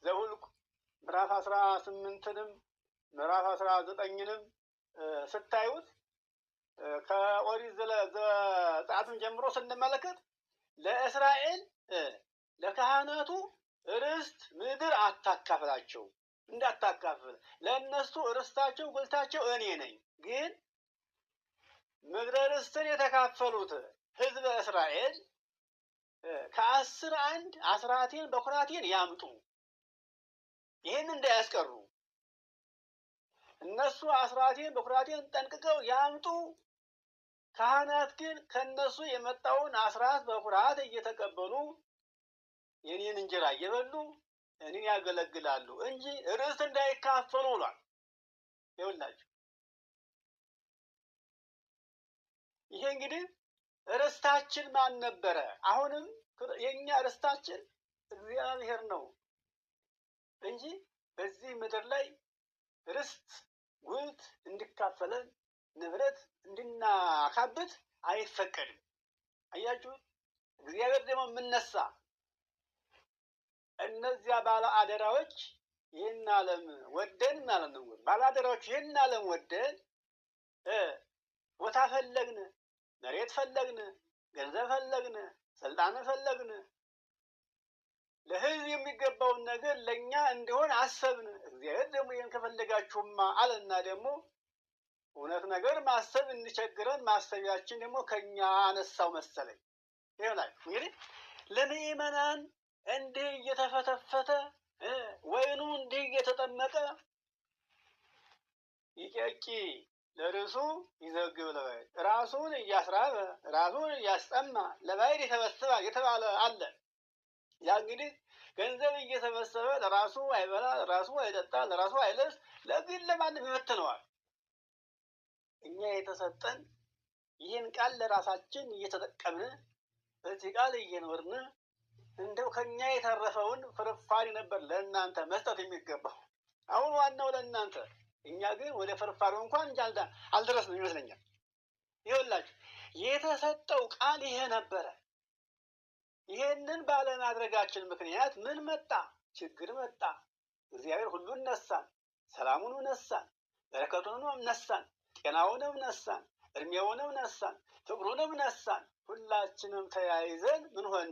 ዘኍልቍ ምዕራፍ 18ንም ምዕራፍ 19ንም ስታዩት ከኦሪት ዘጸአትም ጀምሮ ስንመለከት ለእስራኤል ለካህናቱ ርስት ምድር አታካፍላቸው፣ እንዳታካፍል ለእነሱ ርስታቸው ጉልታቸው እኔ ነኝ። ግን ምድረ ርስትን የተካፈሉት ሕዝበ እስራኤል ከ10 አንድ አስራቴን በኩራቴን ያምጡ፣ ይህን እንዳያስቀሩ። እነሱ አስራቴን በኩራቴን ጠንቅቀው ያምጡ። ካህናት ግን ከነሱ የመጣውን አስራት በኩራት እየተቀበሉ የኔን እንጀራ እየበሉ እኔን ያገለግላሉ እንጂ ርስት እንዳይካፈሉ ብሏል። ይኸውላችሁ ይሄ እንግዲህ ርስታችን ማን ነበረ? አሁንም የኛ ርስታችን እግዚአብሔር ነው እንጂ በዚህ ምድር ላይ ርስት ጉልት እንዲካፈለን ንብረት እንድናካብት አይፈቀድም። አያችሁ፣ እግዚአብሔር ደግሞ የምነሳ እነዚያ ባለ አደራዎች ይህን ዓለም ወደን ማለት ነው። ባለ አደራዎች ይህን ዓለም ወደን ቦታ ፈለግን፣ መሬት ፈለግን፣ ገንዘብ ፈለግን፣ ስልጣን ፈለግን፣ ለሕዝብ የሚገባውን ነገር ለእኛ እንዲሆን አሰብን። እግዚአብሔር ደግሞ ይህን ከፈለጋችሁማ አለና ደግሞ እውነት ነገር ማሰብ እንቸግረን ማሰቢያችን ደግሞ ከኛ አነሳው መሰለኝ። ይሆናል እንግዲህ ለምእመናን እንዲህ እየተፈተፈተ ወይኑ እንዲህ እየተጠመቀ ይቄቂ ለርሱ ይዘግብ ለባዕድ፣ ራሱን እያስራበ ራሱን እያስጠማ ለባዕድ የተበሰበ የተባለ አለ። ያ እንግዲህ ገንዘብ እየሰበሰበ ለራሱ አይበላ፣ ለራሱ አይጠጣ፣ ለራሱ አይለብስ፣ ለግን ለማንም ይበትነዋል። እኛ የተሰጠን ይህን ቃል ለራሳችን እየተጠቀምን በዚህ ቃል እየኖርን እንደው ከኛ የተረፈውን ፍርፋሪ ነበር ለእናንተ መስጠት የሚገባው። አሁን ዋናው ለእናንተ፣ እኛ ግን ወደ ፍርፋሪው እንኳን አልደረስንም ይመስለኛል። ይኸውላችሁ የተሰጠው ቃል ይሄ ነበረ። ይሄንን ባለማድረጋችን ምክንያት ምን መጣ? ችግር መጣ። እግዚአብሔር ሁሉን ነሳን፣ ሰላሙን ነሳን፣ በረከቱንም ነሳን፣ ጤናውንም ነሳን፣ እድሜውንም ነሳን፣ ፍቅሩንም ነሳን። ሁላችንም ተያይዘን ምን ሆን?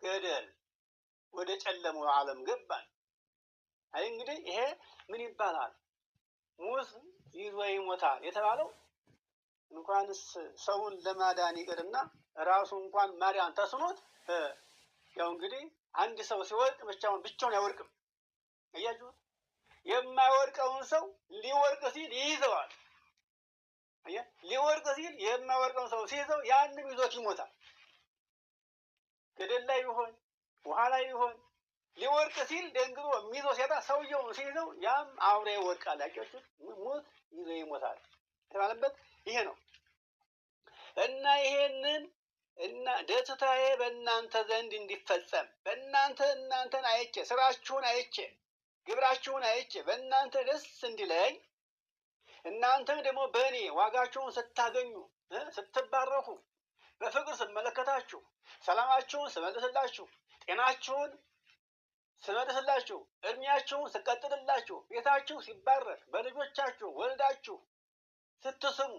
ገደል ወደ ጨለማው ዓለም ገባን። አይ እንግዲህ ይሄ ምን ይባላል? ሙት ይዞ ይሞታል የተባለው እንኳንስ ሰውን ለማዳን ይቅርና ራሱ እንኳን ማዳን ተስኖት ያው እንግዲህ አንድ ሰው ሲወድቅ ብቻውን አይወድቅም። አያችሁ፣ የማይወድቀውን ሰው ሊወድቅ ሲል ይይዘዋል። ሊወድቅ ሲል የማይወድቀውን ሰው ሲይዘው ያንም ይዞት ይሞታል። ገደል ላይ ቢሆን ውሃ ላይ ቢሆን ሊወድቅ ሲል ደንግጦ የሚይዘው ሲያጣ ሰውየውን ሲይዘው ያም አብሮ ይወድቃል። ያያችሁ፣ ሙት ይዞ ይሞታል የተባለበት ይሄ ነው። እና ይሄንን እና ደስታዬ በእናንተ ዘንድ እንዲፈጸም እናንተን አይቼ ስራችሁን አይቼ ግብራችሁን አይቼ በእናንተ ደስ እንዲለኝ እናንተም ደግሞ በእኔ ዋጋችሁን ስታገኙ ስትባረኩ በፍቅር ስመለከታችሁ ሰላማችሁን ስመልስላችሁ ጤናችሁን ስመልስላችሁ እድሜያችሁን ስቀጥልላችሁ ቤታችሁ ሲባረክ በልጆቻችሁ ወልዳችሁ ስትስሙ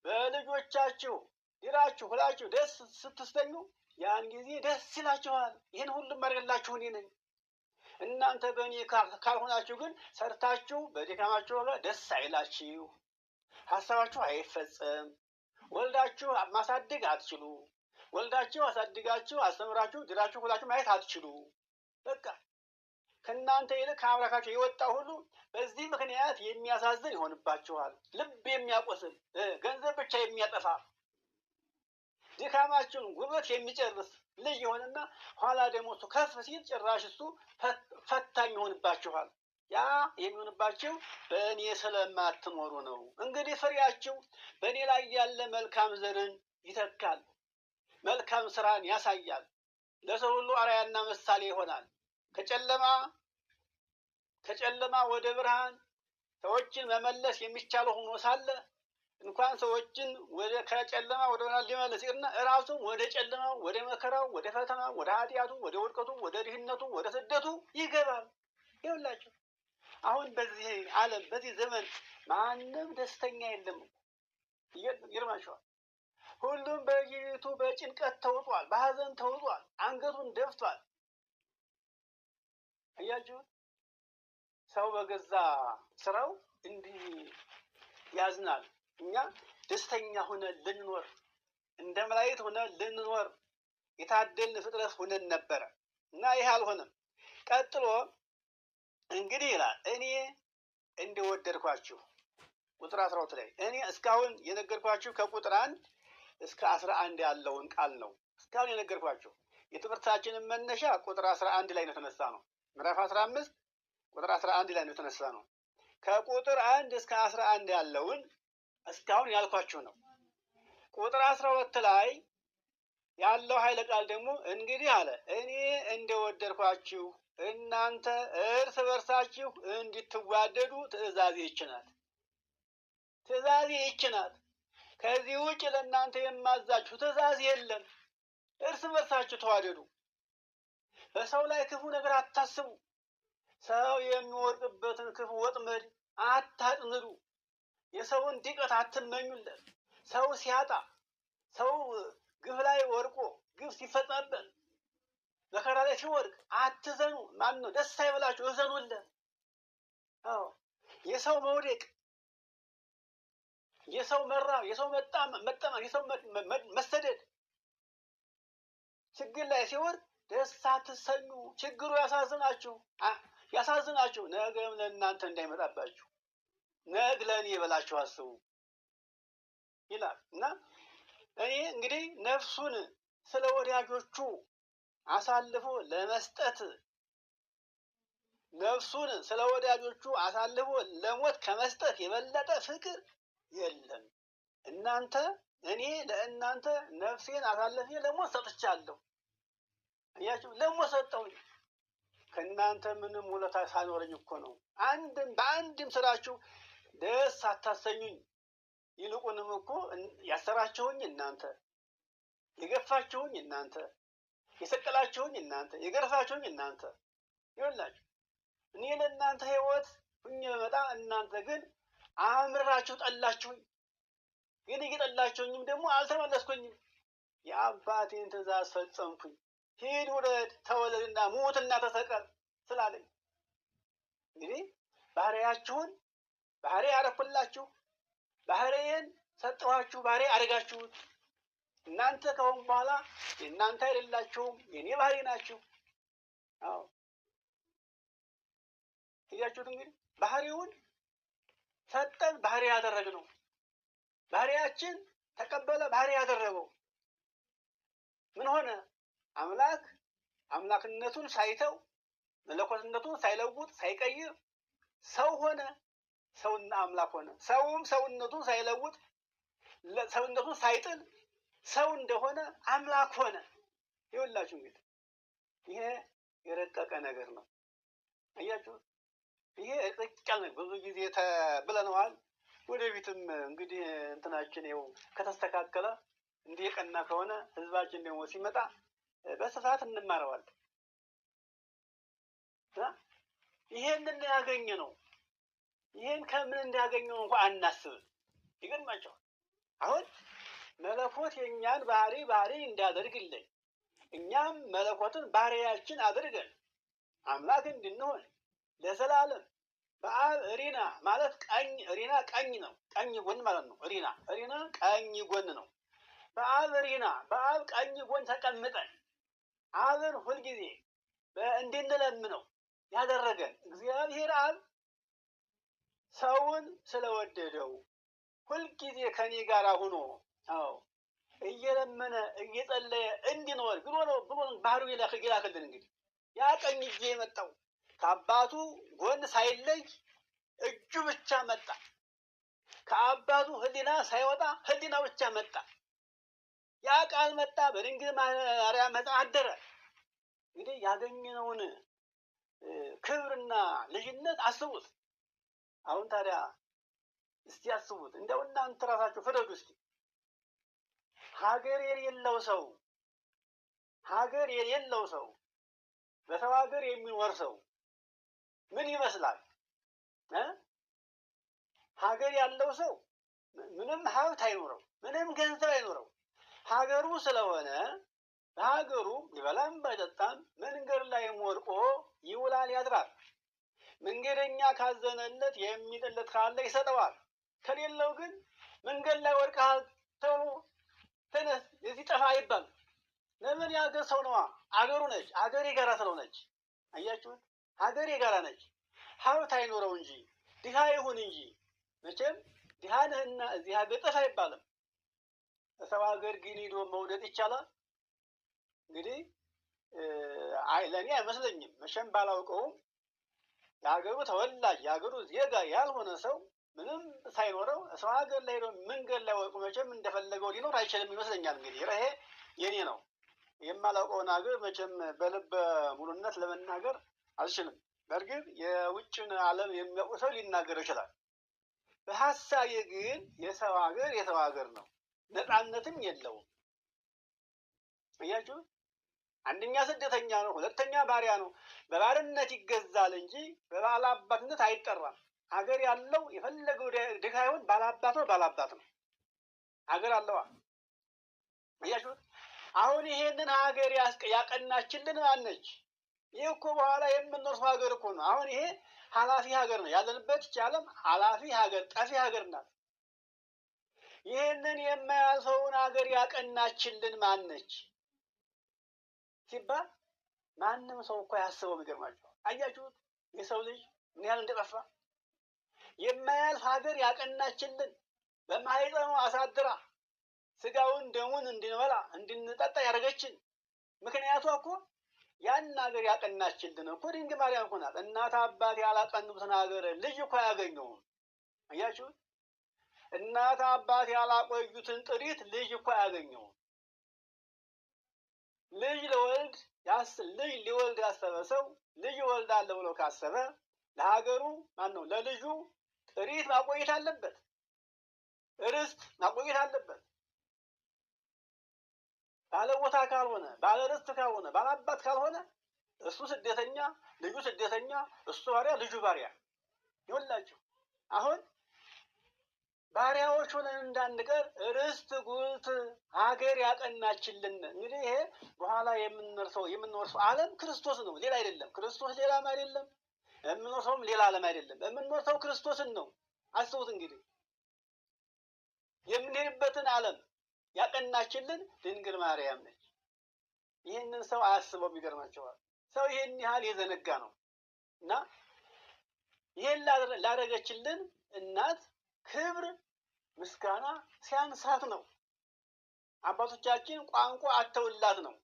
በልጆቻችሁ ይራችሁ ሁላችሁ ደስ ስትስተኙ ያን ጊዜ ደስ ይላችኋል። ይህን ሁሉም ማድረግላችሁ እኔ ነኝ። እናንተ በእኔ ካልሆናችሁ ግን ሰርታችሁ በድካማችሁ ጋር ደስ አይላችሁ፣ ሀሳባችሁ አይፈጸም። ወልዳችሁ ማሳደግ አትችሉ። ወልዳችሁ አሳድጋችሁ አስተምራችሁ ድራችሁ ሁላችሁ ማየት አትችሉ። በቃ ከእናንተ ይልቅ ከአምላካችሁ የወጣ ሁሉ በዚህ ምክንያት የሚያሳዝን ይሆንባችኋል። ልብ የሚያቆስል ገንዘብ ብቻ የሚያጠፋ ድካማችሁን ጉልበት የሚጨርስ ልጅ ይሆንና ኋላ ደግሞ እሱ ከፍ ሲል ጭራሽ እሱ ፈታኝ ይሆንባችኋል። ያ የሚሆንባችሁ በእኔ ስለማትኖሩ ነው። እንግዲህ ፍሬያችሁ በእኔ ላይ ያለ መልካም ዘርን ይተካል፣ መልካም ስራን ያሳያል፣ ለሰው ሁሉ አርአያና ምሳሌ ይሆናል። ከጨለማ ወደ ብርሃን ሰዎችን መመለስ የሚቻለው ሆኖ ሳለ እንኳን ሰዎችን ከጨለማ ወደ ብርሃን ሊመልስ ይቅርና እራሱም ወደ ጨለማው፣ ወደ መከራው፣ ወደ ፈተናው፣ ወደ ኃጢአቱ፣ ወደ ውድቀቱ፣ ወደ ድህነቱ፣ ወደ ስደቱ ይገባል። ይኸውላችሁ አሁን በዚህ ዓለም በዚህ ዘመን ማንም ደስተኛ የለም። ይገርማችኋል። ሁሉም በየቤቱ በጭንቀት ተውጧል፣ በሀዘን ተውጧል፣ አንገቱን ደፍቷል። አያችሁት? ሰው በገዛ ስራው እንዲህ ያዝናል። እኛ ደስተኛ ሆነን ልንኖር እንደ መላእክት ሆነን ልንኖር የታደልን ፍጥረት ሆነን ነበረ እና ይህ አልሆነም። ቀጥሎ እንግዲህ ይላል እኔ እንደወደድኳችሁ ቁጥር 12 ላይ እኔ እስካሁን የነገርኳችሁ ከቁጥር 1 እስከ 11 ያለውን ቃል ነው። እስካሁን የነገርኳችሁ የትምህርታችንን መነሻ ቁጥር 11 ላይ ነው የተነሳ ነው። ምዕራፍ 15 ቁጥር 11 ላይ ነው የተነሳ ነው። ከቁጥር 1 እስከ 11 ያለውን እስካሁን ያልኳችሁ ነው። ቁጥር 12 ላይ ያለው ኃይለ ቃል ደግሞ እንግዲህ አለ እኔ እንደወደድኳችሁ እናንተ እርስ በርሳችሁ እንድትዋደዱ ትእዛዜ ይህች ናት። ትእዛዜ ይህች ናት። ከዚህ ውጭ ለእናንተ የማዛችሁ ትእዛዝ የለም። እርስ በርሳችሁ ተዋደዱ። በሰው ላይ ክፉ ነገር አታስቡ። ሰው የሚወድቅበትን ክፉ ወጥመድ አታጥምዱ። የሰውን ድቀት አትመኙለት። ሰው ሲያጣ፣ ሰው ግፍ ላይ ወድቆ ግፍ ሲፈጸምበት፣ መከራ ላይ ሲወድቅ አትዘኑ። ማን ነው ደስ አይበላችሁ፣ እዘኑለት። አዎ የሰው መውደቅ፣ የሰው መራብ፣ የሰው መጠማት፣ የሰው መሰደድ፣ ችግር ላይ ሲወድቅ ደስ አትሰኙ። ችግሩ ያሳዝናችሁ፣ ነገም ለእናንተ እንዳይመጣባችሁ ነግ ለእኔ ብላችሁ አስቡ ይላል እና እኔ እንግዲህ ነፍሱን ስለ ወዳጆቹ አሳልፎ ለመስጠት ነፍሱን ስለ ወዳጆቹ አሳልፎ ለሞት ከመስጠት የበለጠ ፍቅር የለም። እኔ ለእናንተ ነፍሴን አሳልፌ ለሞት ሰጥቻለሁ። አያችሁ፣ ለሞት ሰጠሁኝ። ከእናንተ ምንም ውለታ ሳይኖረኝ እኮ ነው። በአንድም ስራችሁ ደስ አታሰኙኝ። ይልቁንም እኮ ያሰራችሁኝ እናንተ፣ የገፋችሁኝ እናንተ፣ የሰቀላችሁኝ እናንተ፣ የገረፋችሁኝ እናንተ። ይኸውላችሁ እኔ ለእናንተ ሕይወት ሁኜ በመጣ እናንተ ግን አምርራችሁ ጠላችሁኝ። ግን እየጠላችሁኝም ደግሞ አልተመለስኩኝም። የአባቴን ትእዛዝ ፈጸምኩኝ። ሂድ ውረድ፣ ተወለድና ሙትና ተሰቀል ስላለኝ እንግዲህ ባህሪያችሁን ባህሪ አረኩላችሁ፣ ባህሪዬን ሰጠኋችሁ፣ ባህሪ አድርጋችሁት። እናንተ ከሆን በኋላ የእናንተ አይደላችሁም፣ የኔ ባህሪ ናችሁ። አዎ እያችሁት እንግዲህ ባህሪውን ሰጠን፣ ባህሪ ያደረግነው። ባህሪያችን ተቀበለ፣ ባህሪ ያደረገው ምን ሆነ? አምላክነቱን ሳይተው መለኮትነቱን ሳይለውጥ ሳይቀይር ሰው ሆነ። ሰውና አምላክ ሆነ። ሰውም ሰውነቱን ሳይለውጥ ሰውነቱን ሳይጥል ሰው እንደሆነ አምላክ ሆነ። ይኸውላችሁ እንግዲህ ይሄ የረቀቀ ነገር ነው። አያችሁ፣ ይሄ ረቀቅ ያለ ብዙ ጊዜ ብለነዋል። ወደፊትም እንግዲህ እንትናችን ይኸው ከተስተካከለ እንዲህ የቀና ከሆነ ህዝባችን ደግሞ ሲመጣ በስፋት እንማረዋለን። ይሄንን ያገኘ ነው። ይሄን ከምን እንዳገኘው እንኳን አናስብም። ይገርማቸዋል። አሁን መለኮት የእኛን ባህሪ እንዳደርግልን እኛም መለኮትን ባህሪያችን አድርገን አምላክ እንድንሆን ለዘላለም በአብ እሪና ማለት እሪና ቀኝ ነው። ቀኝ ጎን ማለት ነው። እሪና ቀኝ ጎን ነው። በአብ እሪና በአብ ቀኝ ጎን ተቀምጠን አብን ሁልጊዜ እንድንለምነው ያደረገን እግዚአብሔር አብ ሰውን ስለወደደው ሁልጊዜ ከኔ ጋር ሆኖ እየለመነ እየጸለየ እንዲኖር ብሎ ባህሩ ይላክልን። እንግዲህ ያ ቀኝ እጄ የመጣው ከአባቱ ጎን ሳይለይ እጁ ብቻ መጣ። ከአባቱ ህሊና ሳይወጣ ህሊና ብቻ መጣ። ያ ቃል መጣ፣ በድንግል ማርያም አደረ። እንግዲህ ያገኘነውን ክብርና ልጅነት አስቡት። አሁን ታዲያ እስቲ ያስቡት። እንደው እናንተ ራሳችሁ ፍረዱ እስቲ። ሀገር የሌለው ሰው በሰው ሀገር የሚኖር ሰው ምን ይመስላል? ሀገር ያለው ሰው ምንም ሀብት አይኖረው፣ ምንም ገንዘብ አይኖረው። ሀገሩ ስለሆነ በሀገሩ ሊበላም ባይጠጣም መንገድ ላይ ወድቆ ይውላል ያድራል። መንገደኛ ካዘነለት የሚጥለት ካለ ይሰጠዋል። ከሌለው ግን መንገድ ላይ ወድቀሃል ተብሎ ተነስ እዚህ ጠፋ አይባል። ለምን? የሀገር ሰው ነዋ። አገሩ ነች። አገር የጋራ ስለሆነች አያችሁት? ሀገር የጋራ ነች። ሀብት አይኖረው እንጂ ድሃ ይሁን እንጂ መቼም ድሃ ነህና እዚህ ሀገር ጠፋ አይባልም። በሰው ሀገር ግን ሂዶ መውደድ ይቻላል? እንግዲህ ለእኔ አይመስለኝም። መቼም ባላውቀውም የሀገሩ ተወላጅ የሀገሩ ዜጋ ያልሆነ ሰው ምንም ሳይኖረው ሰው ሀገር ላይ ሄዶ መንገድ ላይ ወድቆ መቼም እንደፈለገው ሊኖር አይችልም ይመስለኛል። እንግዲህ ይሄ የኔ ነው። የማላውቀውን ሀገር መቼም በልበ ሙሉነት ለመናገር አልችልም። በእርግጥ የውጭን ዓለም የሚያውቁ ሰው ሊናገር ይችላል። በሀሳቤ ግን የሰው ሀገር ነው። ነፃነትም የለውም። እያችሁ አንደኛ ስደተኛ ነው፣ ሁለተኛ ባሪያ ነው። በባርነት ይገዛል እንጂ በባላባትነት አይጠራም። ሀገር ያለው የፈለገው ድሃ ይሁን ባላባት ነው። ሀገር አለዋ። እያችሁት አሁን ይሄንን ሀገር ያቀናችልን ማነች? ይህ እኮ በኋላ የምንኖርሰው ሀገር እኮ ነው። አሁን ይሄ ኃላፊ ሀገር ነው ያለንበት። ዓለም ኃላፊ ሀገር፣ ጠፊ ሀገር ናት። ይህንን የማያልፈውን ሀገር ያቀናችልን ማነች ሲባል ማንም ሰው እኮ ያስበው የሚገርማቸው። አያችሁት የሰው ልጅ ምን ያህል እንደጠፋ። የማያልፍ ሀገር ያቀናችልን በማህፀኗ አሳድራ ስጋውን ደሙን እንድንበላ እንድንጠጣ ያደረገችን ምክንያቷ እኮ ያን ሀገር ያቀናችልን እኮ ድንግል ማርያም እኮ ናት። እናት አባት ያላቀኑትን ሀገር ልጅ እኮ አያገኘውም። አያችሁት? እናት አባት ያላቆዩትን ጥሪት ልጅ እኮ አያገኘውም። ልጅ ሊወልድ ያሰበ ሰው ልጅ እወልዳለሁ ብሎ ካሰበ ለሀገሩ ማነው ለልጁ ጥሪት ማቆየት አለበት፣ ርስት ማቆየት አለበት። ባለ ቦታ ካልሆነ፣ ባለ ርስት ካልሆነ፣ ባለ አባት ካልሆነ እሱ ስደተኛ፣ ልጁ ስደተኛ፣ እሱ ባሪያ፣ ልጁ ባሪያ ይወላችሁ። አሁን ባሪያዎች ሆነን እንዳንቀር ርስት ጉልት ሀገር ያቀናችልን። እንግዲህ ይሄ በኋላ የምንወርሰው ዓለም ክርስቶስ ነው፣ ሌላ አይደለም። ክርስቶስ ሌላም አይደለም። የምንወርሰውም ሌላ ዓለም አይደለም። የምንወርሰው ክርስቶስን ነው። አስቡት እንግዲህ የምንሄድበትን ዓለም ያቀናችልን ድንግል ማርያም ነች። ይህንን ሰው አያስበውም። ይገርማቸዋል። ሰው ይህን ያህል የዘነጋ ነው። እና ይህን ላደረገችልን እናት ክብር ምስጋና ሲያንሳት ነው። አባቶቻችን ቋንቋ አተውላት ነው።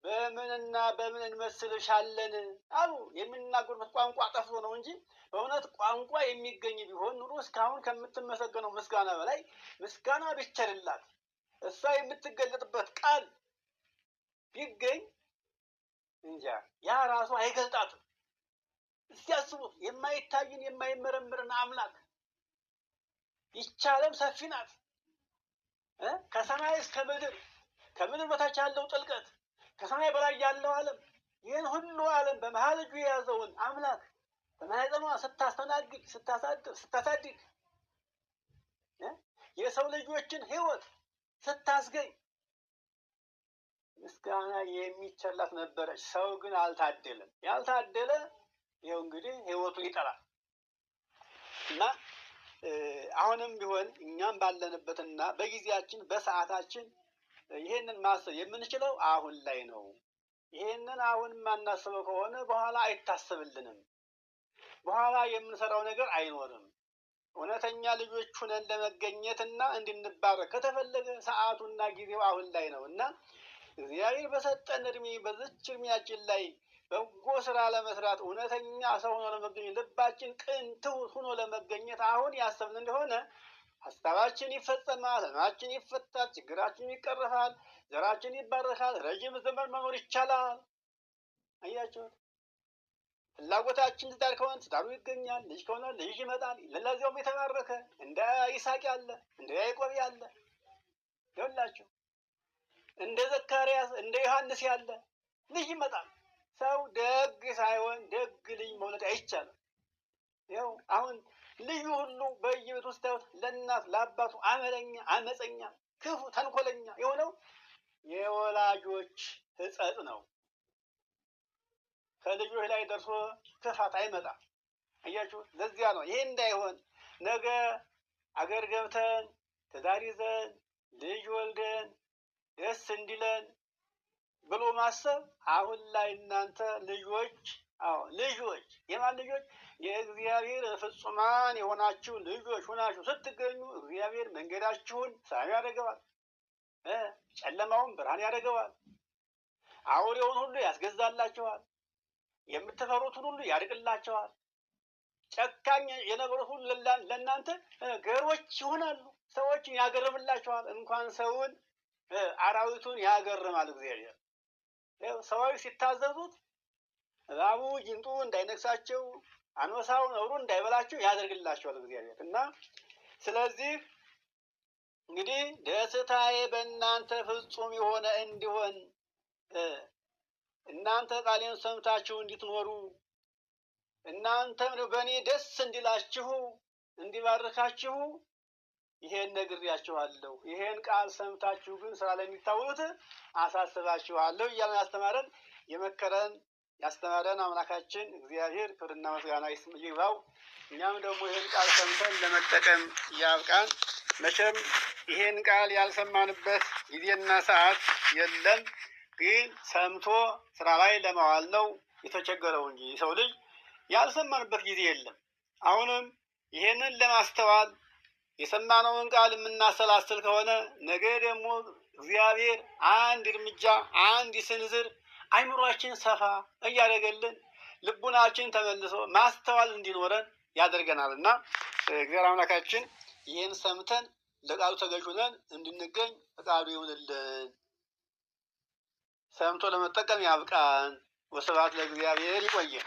በምንና በምን እንመስልሻለን አሉ። የሚናገሩት ቋንቋ ጠፍቶ ነው እንጂ በእውነት ቋንቋ የሚገኝ ቢሆን ኑሮ እስካሁን ከምትመሰገነው ምስጋና በላይ ምስጋና ቢቸርላት እሷ የምትገለጥበት ቃል ቢገኝ እንጃ ያ ራሱ አይገልጣትም። እስቲ ያስቡት። የማይታይን የማይመረምርን አምላክ ይህች ዓለም ሰፊ ናት። ከሰማይ እስከ ምድር፣ ከምድር በታች ያለው ጥልቀት፣ ከሰማይ በላይ ያለው ዓለም፣ ይህን ሁሉ ዓለም በመሀል እጁ የያዘውን አምላክ በማህፀኗ ስታስተናግድ፣ ስታሳድግ የሰው ልጆችን ሕይወት ስታስገኝ ምስጋና የሚቸላት ነበረች። ሰው ግን አልታደለም። ያልታደለ ይኸው እንግዲህ ሕይወቱን ይጠላል። እና አሁንም ቢሆን እኛም ባለንበትና በጊዜያችን በሰዓታችን ይሄንን ማሰብ የምንችለው አሁን ላይ ነው። ይሄንን አሁን የማናስበው ከሆነ በኋላ አይታሰብልንም። በኋላ የምንሰራው ነገር አይኖርም። እውነተኛ ልጆች ሆነን ለመገኘትና እንድንባረክ ከተፈለገ ሰዓቱና ጊዜው አሁን ላይ ነው እና እግዚአብሔር በሰጠን እድሜ በዚች እድሜያችን ላይ በጎ ስራ ለመስራት እውነተኛ ሰው ሆኖ ለመገኘት ልባችን ቅን ትሁት ሆኖ ለመገኘት አሁን ያሰብን እንደሆነ ሀሳባችን ይፈጸማል፣ ህልማችን ይፈታል፣ ችግራችን ይቀረፋል፣ ዘራችን ይባረካል፣ ረጅም ዘመን መኖር ይቻላል። አያችሁት? ፍላጎታችን ትዳር ከሆነ ትዳሩ ይገኛል፣ ልጅ ከሆነ ልጅ ይመጣል። ለዚያውም የተባረከ እንደ ይስሐቅ ያለ እንደ ያዕቆብ ያለ ይኸውላችሁ እንደ ዘካርያስ እንደ ዮሐንስ ያለ ልጅ ይመጣል። ሰው ደግ ሳይሆን ደግ ልጅ መውለድ አይቻልም። ይኸው አሁን ልዩ ሁሉ በየቤት ውስጥ ታዩት ለእናት ለአባቱ አመለኛ፣ አመፀኛ፣ ክፉ፣ ተንኮለኛ የሆነው የወላጆች ሕጸጽ ነው። ከልጆች ላይ ደርሶ ክፋት አይመጣም። አያችሁ፣ ለዚያ ነው ይሄ እንዳይሆን ነገ አገር ገብተን ትዳር ይዘን ልጅ ወልደን ደስ እንዲለን ብሎ ማሰብ አሁን ላይ እናንተ ልጆች ልጆች የማን ልጆች? የእግዚአብሔር ፍጹማን የሆናችሁ ልጆች ሆናችሁ ስትገኙ እግዚአብሔር መንገዳችሁን ሰላም ያደርገዋል፣ ጨለማውን ብርሃን ያደርገዋል፣ አውሬውን ሁሉ ያስገዛላችኋል፣ የምትፈሩትን ሁሉ ያርቅላችኋል። ጨካኝ የነበሩት ሁሉ ለእናንተ ገሮች ይሆናሉ። ሰዎችን ያገርምላችኋል። እንኳን ሰውን አራዊቱን ያገርማል እግዚአብሔር። ሰዎች ሲታዘዙት እባቡ ጊንጡ እንዳይነክሳቸው፣ አንበሳው ነብሩ እንዳይበላቸው ያደርግላቸዋል እግዚአብሔር እና ስለዚህ እንግዲህ ደስታዬ በእናንተ ፍጹም የሆነ እንዲሆን እናንተ ቃሌን ሰምታችሁ እንድትኖሩ እናንተም በእኔ ደስ እንዲላችሁ እንዲባርካችሁ ይሄን ነግሬያችኋለሁ። ይሄን ቃል ሰምታችሁ ግን ስራ ላይ የሚታውሉት አሳስባችኋለሁ እያለ ያስተማረን የመከረን ያስተማረን አምላካችን እግዚአብሔር ክብርና ምስጋና ይግባው። እኛም ደግሞ ይሄን ቃል ሰምተን ለመጠቀም ያብቃን። መቼም ይሄን ቃል ያልሰማንበት ጊዜና ሰዓት የለም፣ ግን ሰምቶ ስራ ላይ ለማዋል ነው የተቸገረው እንጂ ሰው ልጅ ያልሰማንበት ጊዜ የለም። አሁንም ይሄንን ለማስተዋል የሰማነውን ቃል የምናሰላስል ከሆነ ነገ ደግሞ እግዚአብሔር አንድ እርምጃ አንድ ስንዝር አይምሯችን ሰፋ እያደረገልን ልቡናችን ተመልሶ ማስተዋል እንዲኖረን ያደርገናል እና እግዚአብሔር አምላካችን ይህን ሰምተን ለቃሉ ተገዥ ሆነን እንድንገኝ ፈቃዱ ይሁንልን። ሰምቶ ለመጠቀም ያብቃን። ወስብሐት ለእግዚአብሔር። ይቆየን።